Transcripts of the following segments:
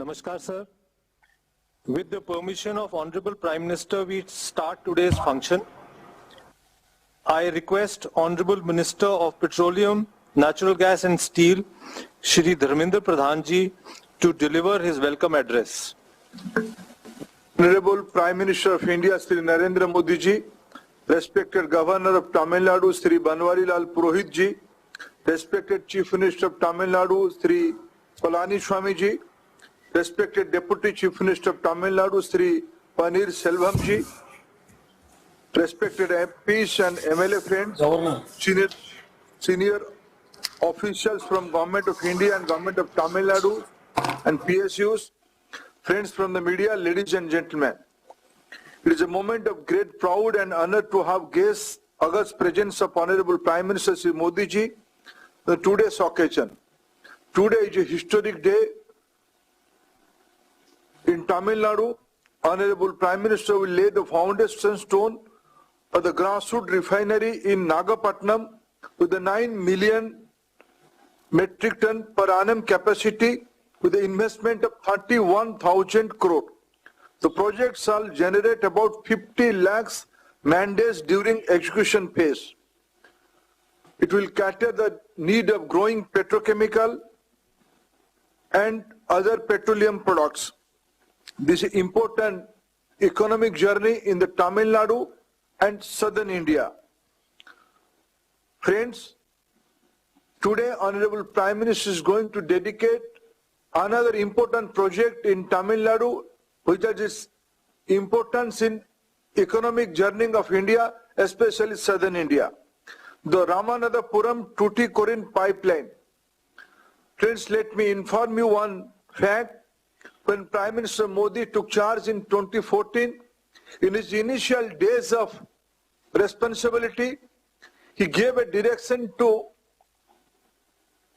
Namaskar, sir. With the permission of Honorable Prime Minister, we start today's function. I request Honorable Minister of Petroleum, Natural Gas and Steel, Shri Dharmendra Pradhan Ji, to deliver his welcome address. Honorable Prime Minister of India, Shri Narendra Modi Ji, respected Governor of Tamil Nadu, Shri Banwari Lal Purohit Ji, respected Chief Minister of Tamil Nadu, Shri Palaniswamy Ji, respected Deputy Chief Minister of Tamil Nadu, Shri Paneer Selvam Ji, respected MPs and MLA friends, senior officials from Government of India and Government of Tamil Nadu and PSUs, friends from the media, ladies and gentlemen. It is a moment of great pride and honor to have guests august presence of Honorable Prime Minister Shri Modi Ji on today's occasion. Today is a historic day in Tamil Nadu. Honorable Prime Minister will lay the foundation stone of the grassroots refinery in Nagapattinam with a 9 million metric ton per annum capacity with an investment of 31,000 crore. The project shall generate about 50 lakhs man-days during execution phase. It will cater the need of growing petrochemical and other petroleum products. This is important economic journey in the Tamil Nadu and southern India. Friends, today Honorable Prime Minister is going to dedicate another important project in Tamil Nadu, which has its importance in economic journey of India, especially southern India. The Ramanathapuram Tuticorin pipeline. Friends, let me inform you one fact. When Prime Minister Modi took charge in 2014, in his initial days of responsibility, he gave a direction to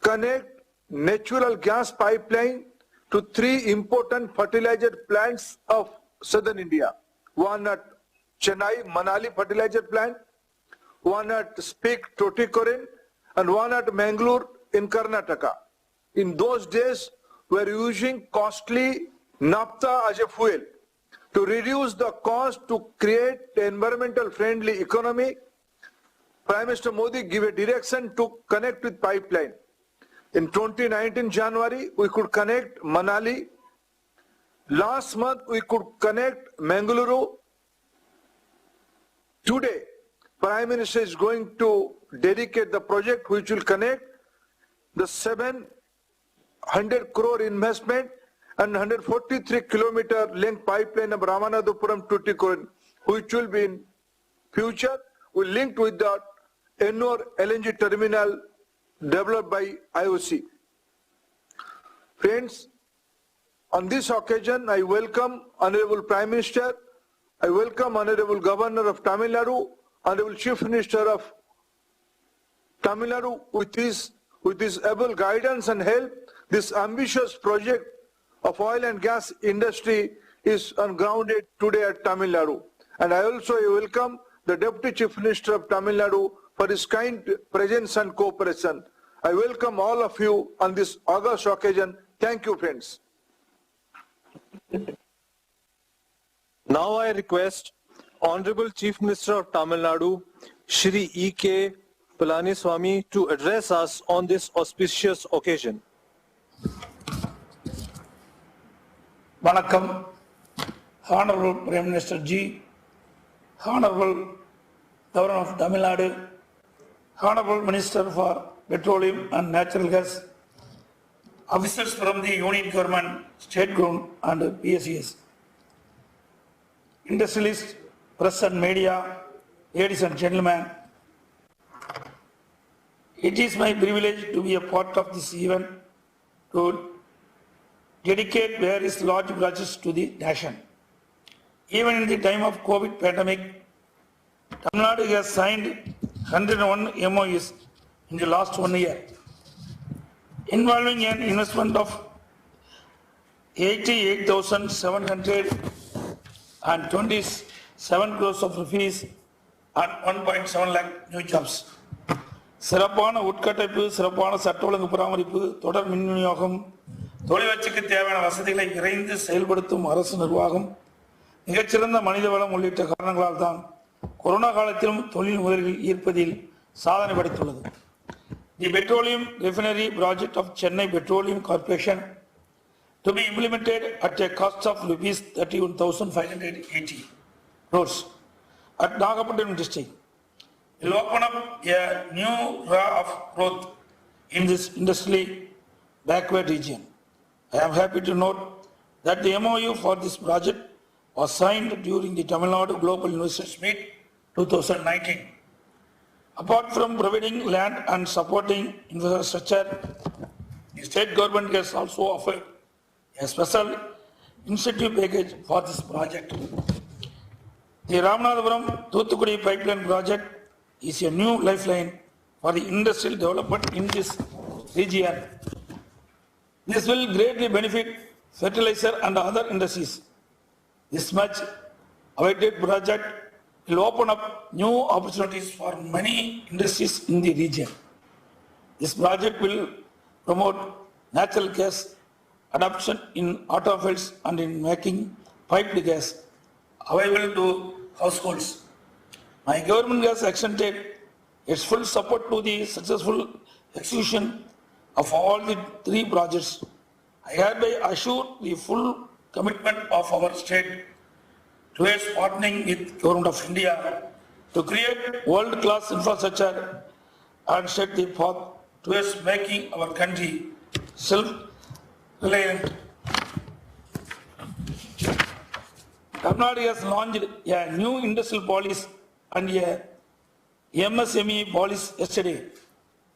connect natural gas pipeline to 3 important fertilizer plants of southern India. One at Chennai, Manali fertilizer plant, one at Speak Tuticorin, and one at Mangalore in Karnataka. In those days, we were using costly naphtha as a fuel. To reduce the cost to create an environmental friendly economy, Prime Minister Modi gave a direction to connect with pipeline. In 2019 January, we could connect Manali. Last month, we could connect Mangaluru. Today, Prime Minister is going to dedicate the project which will connect the 700 crore investment and 143 kilometer length pipeline of Ramanathapuram Tuticorin, which will be in future, will link with the Ennore LNG terminal developed by IOC. Friends, on this occasion, I welcome Honorable Prime Minister, I welcome Honorable Governor of Tamil Nadu, Honorable Chief Minister of Tamil Nadu with his able guidance and help. This ambitious project of oil and gas industry is ungrounded today at Tamil Nadu. And I also welcome the Deputy Chief Minister of Tamil Nadu for his kind presence and cooperation. I welcome all of you on this august occasion. Thank you, friends. Now I request Honorable Chief Minister of Tamil Nadu, Shri E.K. Palaniswamy, to address us on this auspicious occasion. Vanakkam, Honorable Prime Minister Ji, Honorable Governor of Tamil Nadu, Honorable Minister for Petroleum and Natural Gas, officers from the Union Government, State Government and PSES, industrialists, press and media, ladies and gentlemen, it is my privilege to be a part of this event to dedicate various large projects to the nation. Even in the time of COVID pandemic, Tamil Nadu has signed 101 MOUs in the last 1 year, involving an investment of 88,727 crores of rupees and 1.7 lakh new jobs. சிறப்பான உட்கட்டமைப்பு, சிறப்பான சட்ட ஒழுங்கு பராமரிப்பு, தொடர் மின் விநியோகம், தொழில் தேவையான வசதிகளை விரைந்து செயல்படுத்தும் அரசு நிர்வாகம், மிகச்சிறந்த மனித வளம் உள்ளிட்ட காரணங்களால் தான் கொரோனா காலத்திலும் தொழில் முதலீடுகள் ஈர்ப்பதில் சாதனை படைத்துள்ளது. The petroleum refinery project of Chennai Petroleum Corporation to be implemented at a cost of rupees 31,580 crores at Nagapattinam district will open up a new era of growth in this industrially backward region. I am happy to note that the MOU for this project was signed during the Tamil Nadu Global Investors Meet 2019. Apart from providing land and supporting infrastructure, the state government has also offered a special incentive package for this project. The Ramanathapuram Thuthukudi pipeline project is a new lifeline for the industrial development in this region. This will greatly benefit fertilizer and other industries. This much awaited project will open up new opportunities for many industries in the region. This project will promote natural gas adoption in automobiles and in making piped gas available to households. My government has extended its full support to the successful execution of all the three projects. I hereby assure the full commitment of our state towards partnering with Government of India to create world-class infrastructure and set the path towards making our country self-reliant. Tamil Nadu has launched a new industrial policy and a MSME policy yesterday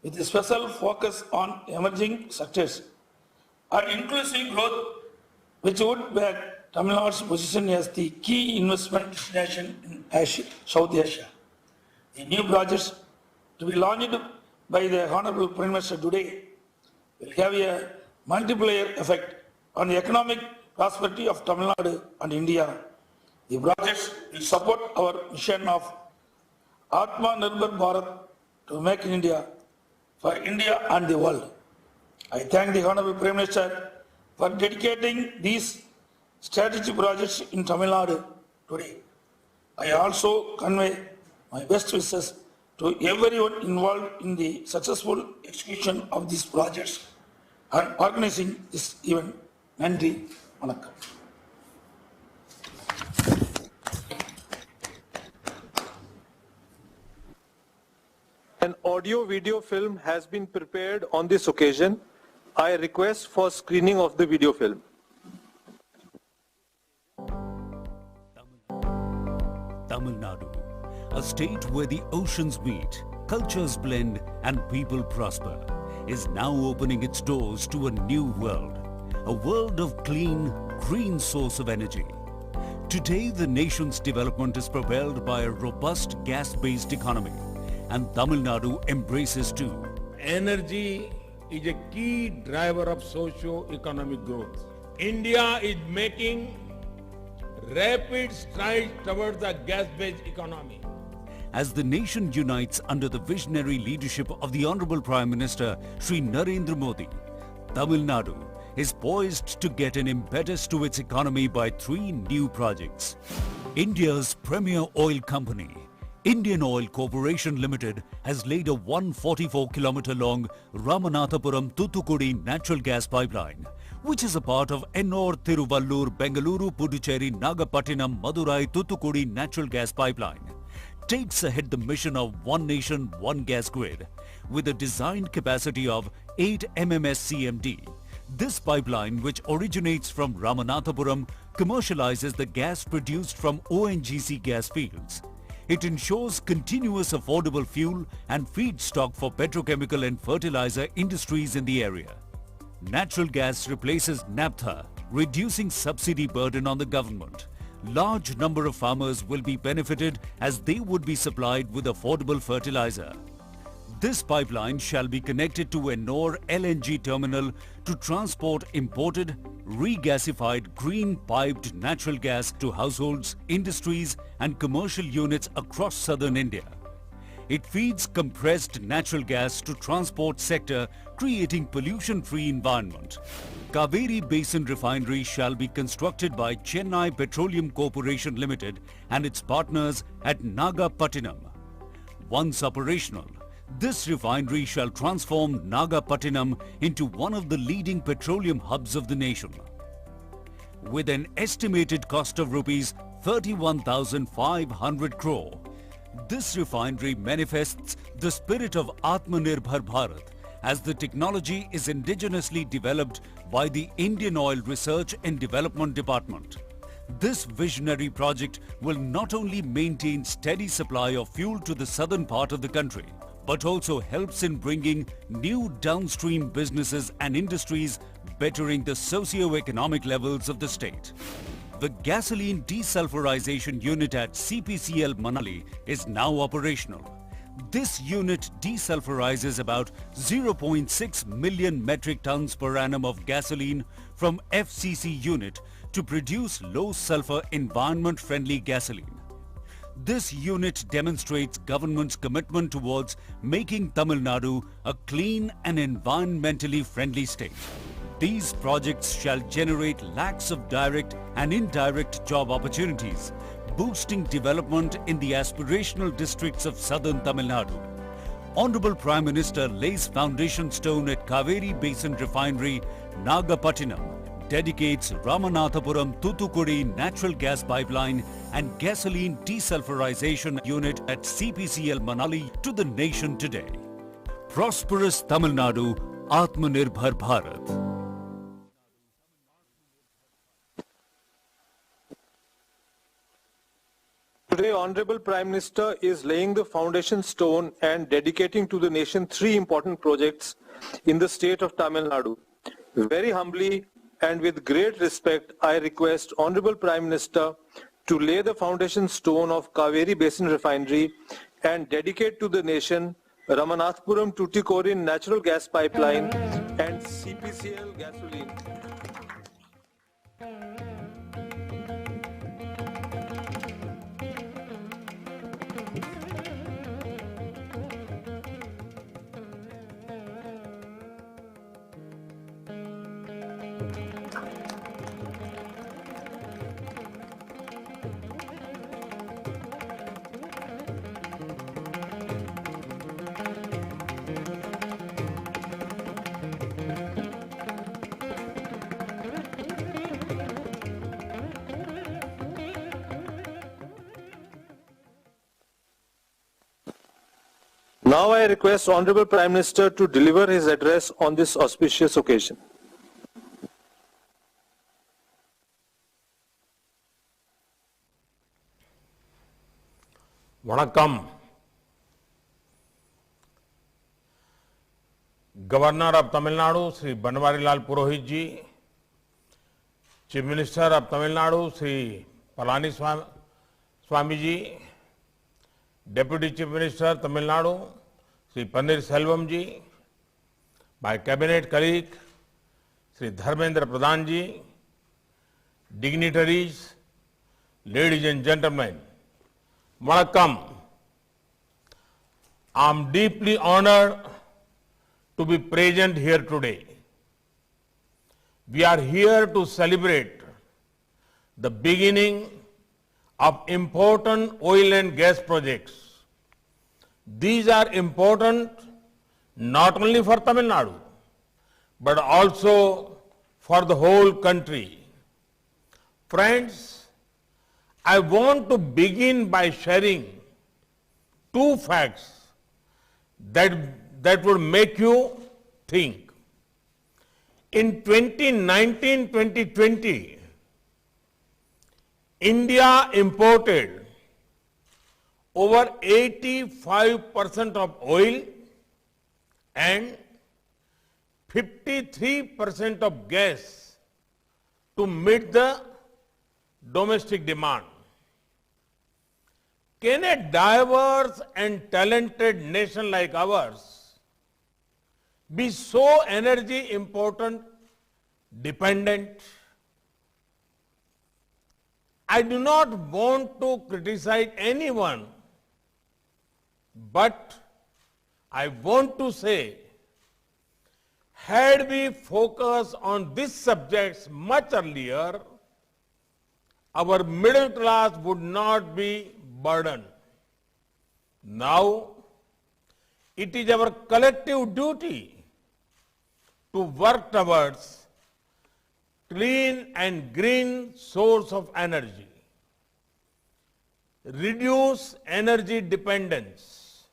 with a special focus on emerging sectors and inclusive growth, which would back Tamil Nadu's position as the key investment destination in Asia, South Asia. The new projects to be launched by the Honorable Prime Minister today will have a multiplier effect on the economic prosperity of Tamil Nadu and India. The projects will support our mission of Atma Nirbhar Bharat to make in India for India and the world. I thank the Honorable Prime Minister for dedicating these strategic projects in Tamil Nadu today. I also convey my best wishes to everyone involved in the successful execution of these projects and organizing this event. Nandri, vanakkam. An audio-video film has been prepared on this occasion. I request for screening of the video film. Tamil Nadu, a state where the oceans meet, cultures blend and people prosper, is now opening its doors to a new world, a world of clean, green source of energy. Today, the nation's development is propelled by a robust gas-based economy, and Tamil Nadu embraces too. Energy is a key driver of socio-economic growth. India is making rapid strides towards a gas-based economy. As the nation unites under the visionary leadership of the Honorable Prime Minister Shri Narendra Modi, Tamil Nadu is poised to get an impetus to its economy by 3 new projects. India's premier oil company, Indian Oil Corporation Limited, has laid a 144-kilometer-long Ramanathapuram Thuthukudi natural gas pipeline, which is a part of Ennore Thiruvallur Bengaluru Puducherry Nagapattinam Madurai Thuthukudi natural gas pipeline. Takes ahead the mission of One Nation, One Gas Grid with a designed capacity of 8 MMSCMD. This pipeline, which originates from Ramanathapuram, commercializes the gas produced from ONGC gas fields. It ensures continuous affordable fuel and feedstock for petrochemical and fertilizer industries in the area. Natural gas replaces naphtha, reducing subsidy burden on the government. Large number of farmers will be benefited as they would be supplied with affordable fertilizer. This pipeline shall be connected to Ennore LNG terminal to transport imported, regasified green piped natural gas to households, industries and commercial units across southern India. It feeds compressed natural gas to transport sector, creating pollution-free environment. Kaveri Basin Refinery shall be constructed by Chennai Petroleum Corporation Limited and its partners at Nagapattinam. Once operational, this refinery shall transform Nagapattinam into one of the leading petroleum hubs of the nation. With an estimated cost of rupees 31,500 crore, this refinery manifests the spirit of Atmanirbhar Bharat as the technology is indigenously developed by the Indian Oil Research and Development Department. This visionary project will not only maintain steady supply of fuel to the southern part of the country, but also helps in bringing new downstream businesses and industries, bettering the socio-economic levels of the state. The gasoline desulfurization unit at CPCL Manali is now operational. This unit desulfurizes about 0.6 million metric tons per annum of gasoline from FCC unit to produce low-sulfur environment-friendly gasoline. This unit demonstrates government's commitment towards making Tamil Nadu a clean and environmentally friendly state. These projects shall generate lakhs of direct and indirect job opportunities, boosting development in the aspirational districts of southern Tamil Nadu. Honorable Prime Minister lays foundation stone at Kaveri Basin Refinery, Nagapattinam, dedicates Ramanathapuram Thoothukudi natural gas pipeline and gasoline desulfurization unit at CPCL Manali to the nation today. Prosperous Tamil Nadu, Atmanirbhar Bharat. Today, Honorable Prime Minister is laying the foundation stone and dedicating to the nation three important projects in the state of Tamil Nadu. Very humbly and with great respect, I request Honorable Prime Minister to lay the foundation stone of Kaveri Basin Refinery and dedicate to the nation Ramanathapuram Tuticorin natural gas pipeline and CPCL gasoline. Now I request Honorable Prime Minister to deliver his address on this auspicious occasion. Vanakkam. Governor of Tamil Nadu, Sri Banwari Lal Purohit ji, Chief Minister of Tamil Nadu, Sri Palani Swami ji, Deputy Chief Minister Tamil Nadu, Sri Pannir Selvam ji, my cabinet colleague, Sri Dharmendra Pradhan ji, dignitaries, ladies and gentlemen, Vanakkam. I am deeply honored to be present here today. We are here to celebrate the beginning of important oil and gas projects. These are important not only for Tamil Nadu, but also for the whole country. Friends, I want to begin by sharing two facts that would make you think. In 2019-2020, India imported over 85% of oil and 53% of gas to meet the domestic demand. Can a diverse and talented nation like ours be so energy important dependent? I do not want to criticize anyone, But I want to say, had we focused on these subjects much earlier, our middle class would not be burdened. Now, it is our collective duty to work towards clean and green source of energy, reduce energy dependence.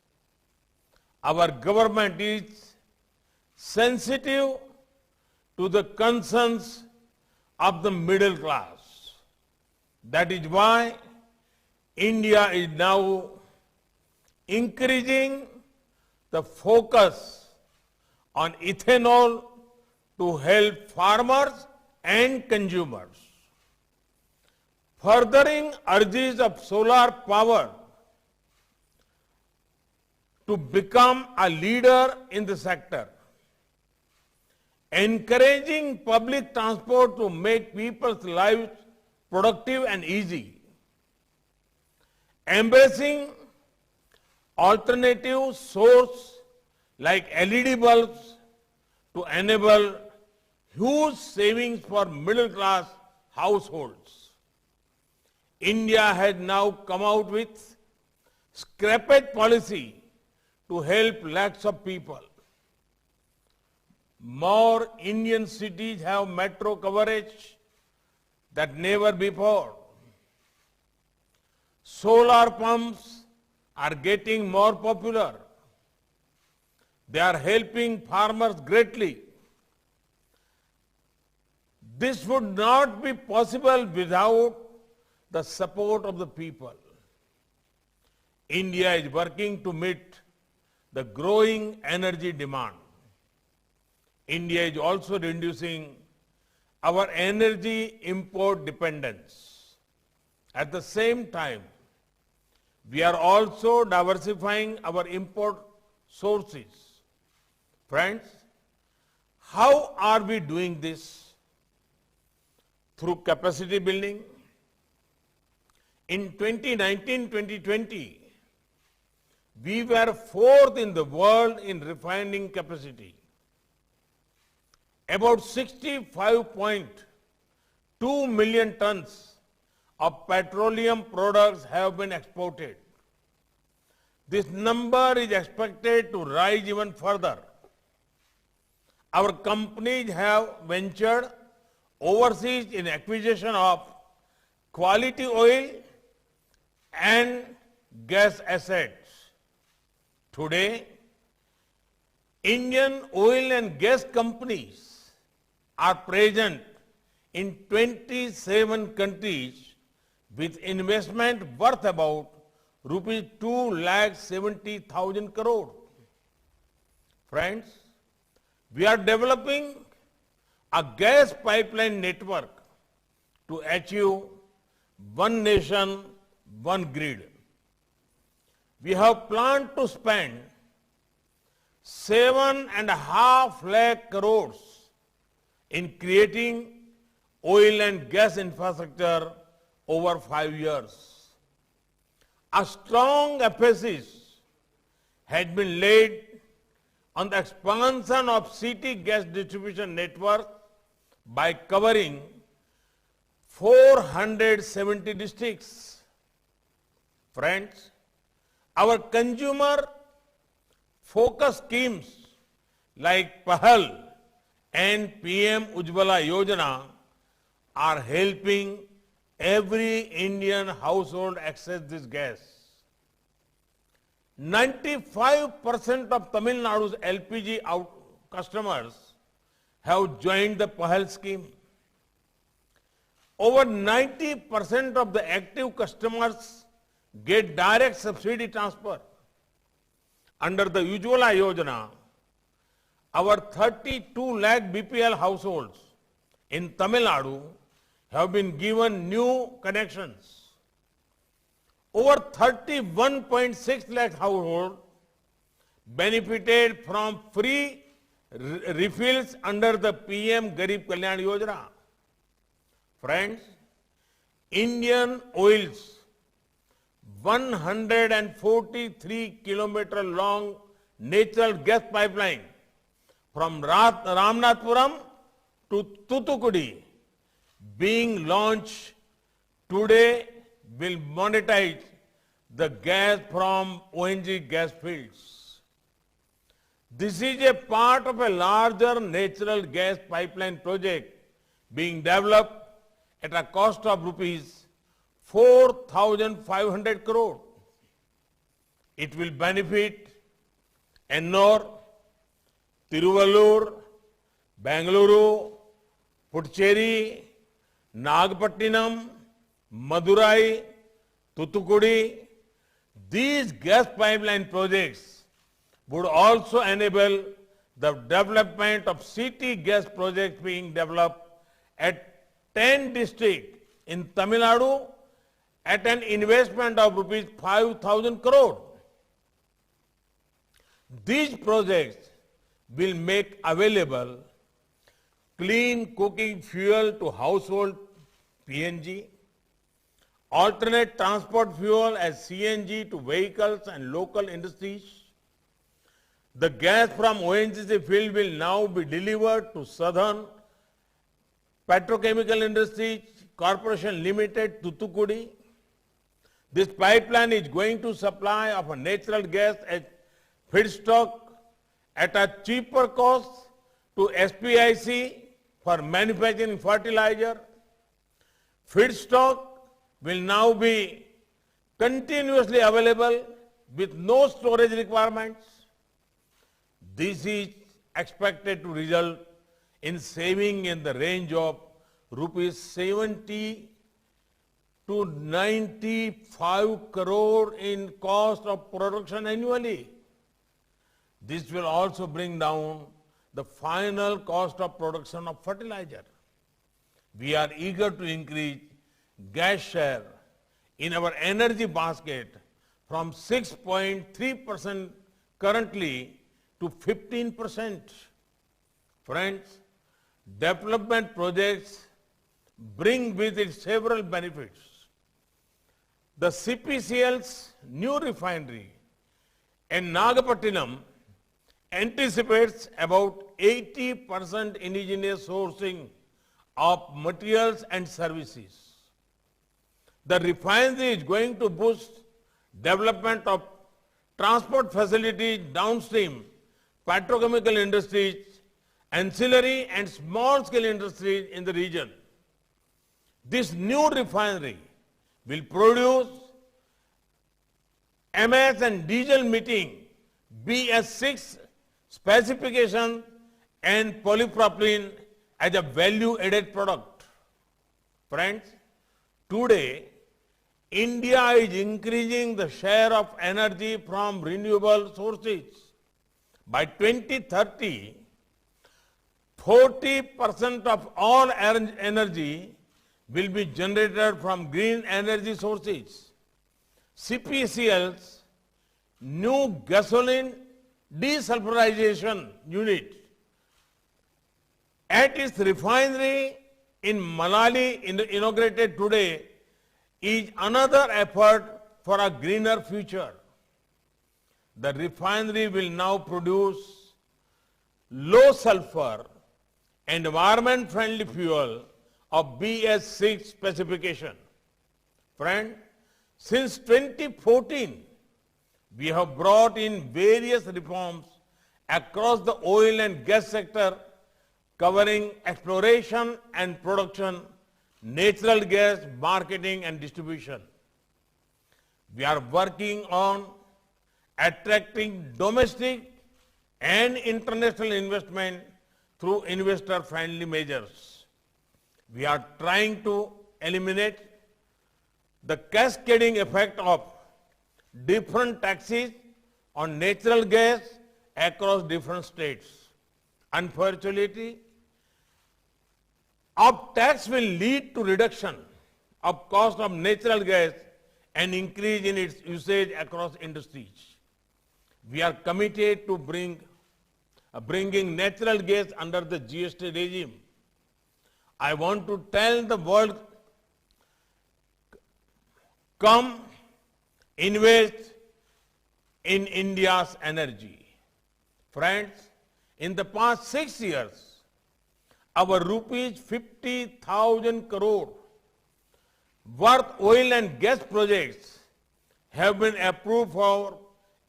Our government is sensitive to the concerns of the middle class. That is why India is now increasing the focus on ethanol to help farmers and consumers. Furthering urges of solar power to become a leader in the sector. Encouraging public transport to make people's lives productive and easy. Embracing alternative source like LED bulbs to enable huge savings for middle class households. India has now come out with scrappage policy to help lakhs of people. More Indian cities have metro coverage than never before. Solar pumps are getting more popular. They are helping farmers greatly. This would not be possible without the support of the people. India is working to meet the growing energy demand. India is also reducing our energy import dependence. At the same time, we are also diversifying our import sources. Friends, how are we doing this? Through capacity building. In 2019-2020, we were fourth in the world in refining capacity. About 65.2 million tons of petroleum products have been exported. This number is expected to rise even further. Our companies have ventured overseas in acquisition of quality oil and gas assets. Today, Indian oil and gas companies are present in 27 countries with investment worth about rupees 2,70,000 crore. Friends, we are developing a gas pipeline network to achieve one nation, one grid. We have planned to spend 7.5 lakh crores in creating oil and gas infrastructure over 5 years. A strong emphasis has been laid on the expansion of city gas distribution network by covering 470 districts. Friends, our consumer focus schemes like PAHAL and PM Ujjwala Yojana are helping every Indian household access this gas. 95% of Tamil Nadu's LPG customers have joined the PAHAL scheme. Over 90% of the active customers get direct subsidy transfer. Under the Ujjwala Yojana, our 32 lakh BPL households in Tamil Nadu have been given new connections. Over 31.6 lakh households benefited from free refills under the PM Garib Kalyan Yojana. Friends, Indian oils 143-kilometer long natural gas pipeline from Ramanathapuram to Thoothukudi being launched today will monetize the gas from ONG gas fields. This is a part of a larger natural gas pipeline project being developed at a cost of rupees 4,500 crore. It will benefit Ennore, Tiruvallur, Bengaluru, Puducherry, Nagapattinam, Madurai, Thoothukudi. These gas pipeline projects would also enable the development of city gas projects being developed at 10 districts in Tamil Nadu at an investment of rupees 5,000 crore. These projects will make available clean cooking fuel to household PNG, alternate transport fuel as CNG to vehicles and local industries. The gas from ONGC field will now be delivered to Southern Petrochemical Industries Corporation Limited, Thoothukudi. This pipeline is going to supply of a natural gas as feedstock at a cheaper cost to SPIC for manufacturing fertilizer. Feedstock will now be continuously available with no storage requirements. This is expected to result in saving in the range of rupees 70 to 95 crore in cost of production annually. This will also bring down the final cost of production of fertilizer. We are eager to increase gas share in our energy basket from 6.3% currently to 15%. Friends, development projects bring with it several benefits. The CPCL's new refinery in Nagapattinam anticipates about 80% indigenous sourcing of materials and services. The refinery is going to boost development of transport facilities downstream, petrochemical industries, ancillary and small-scale industries in the region. This new refinery will produce MS and diesel meeting BS6 specification and polypropylene as a value-added product. Friends, today, India is increasing the share of energy from renewable sources. By 2030, 40% of all energy will be generated from green energy sources. CPCL's new gasoline desulfurization unit at its refinery in Manali inaugurated today is another effort for a greener future. The refinery will now produce low sulfur and environment friendly fuel of BS6 specification. Friend, since 2014, we have brought in various reforms across the oil and gas sector covering exploration and production, natural gas marketing and distribution. We are working on attracting domestic and international investment through investor-friendly measures. We are trying to eliminate the cascading effect of different taxes on natural gas across different states. Unfortunately, up tax will lead to reduction of cost of natural gas and increase in its usage across industries. We are committed to bringing natural gas under the GST regime. I want to tell the world, come invest in India's energy. Friends, in the past 6 years, our rupees 50,000 crore worth oil and gas projects have been approved for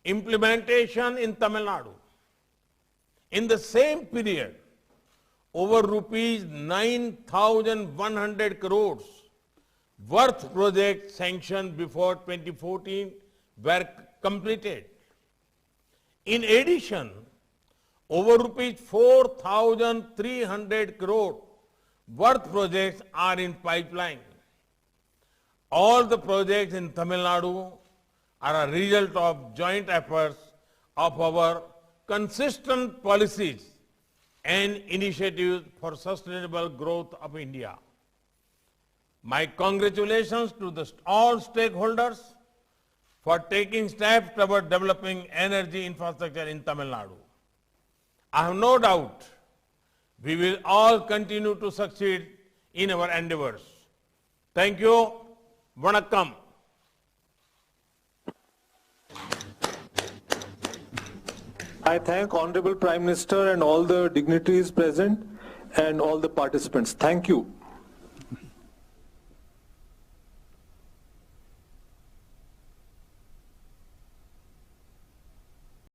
implementation in Tamil Nadu. In the same period, over rupees 9,100 crores worth projects sanctioned before 2014 were completed. In addition, over rupees 4,300 crore worth projects are in pipeline. All the projects in Tamil Nadu are a result of joint efforts of our consistent policies and initiatives for sustainable growth of India. My congratulations to all stakeholders for taking steps toward developing energy infrastructure in Tamil Nadu. I have no doubt we will all continue to succeed in our endeavors. Thank you. Vanakkam. I thank Honorable Prime Minister and all the dignitaries present and all the participants. Thank you.